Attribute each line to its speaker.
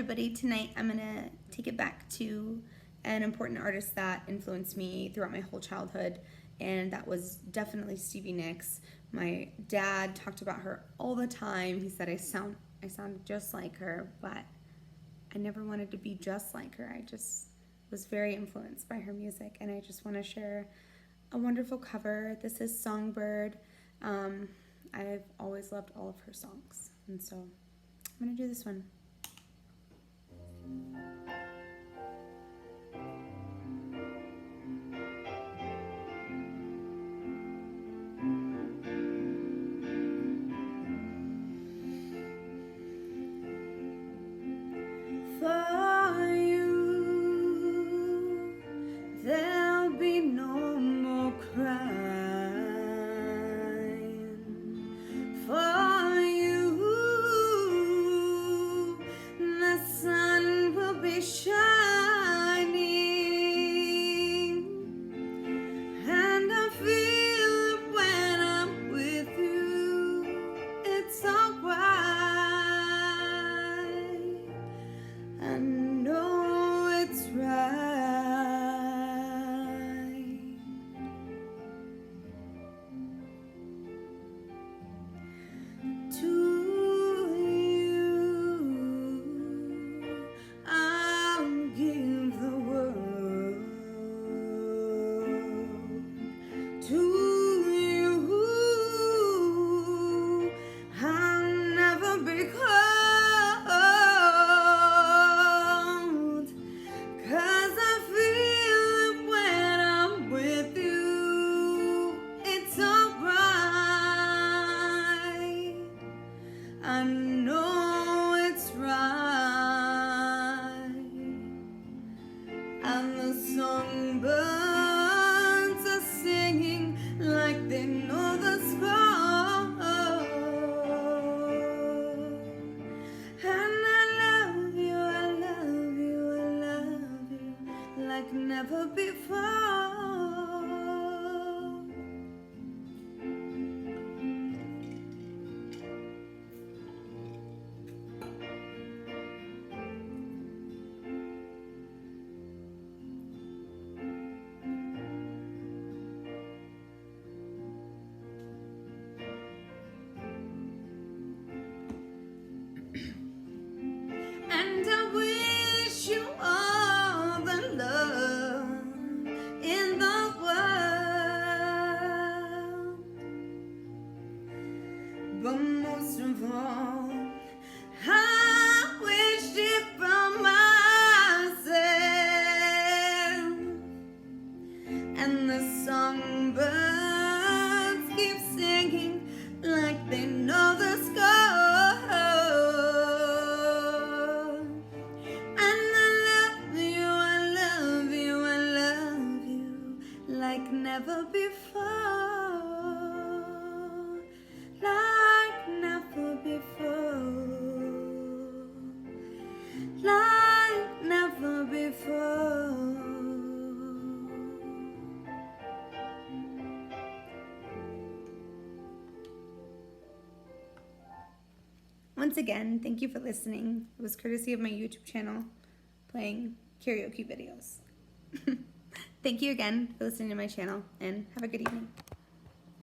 Speaker 1: everybody. Tonight I'm going to take it back to an important artist that influenced me throughout my whole childhood, and that was definitely Stevie Nicks. My dad talked about her all the time. He said I sound just like her, but I never wanted to be just like her. I just was very influenced by her music, and I just want to share a wonderful cover. This is Songbird. I've always loved all of her songs, and so I'm going to do this one. For you, there'll be no more crying. For you, the sun will be shining, and I feel it when I'm with you. It's alright. I know it's right. To you, I'll give the world. To you, I'll never be cold. I know it's right, and the songbirds are singing like they know the score. And I love you, I love you, I love you like never before. And I wish you all the love in the world, but most of all, I wish it for myself. And the songbirds keep singing like they know the score. Like never before, like never before, like never before. Once again, thank you for listening. It was courtesy of my YouTube channel, playing karaoke videos. Thank you again for listening to my channel, and have a good evening.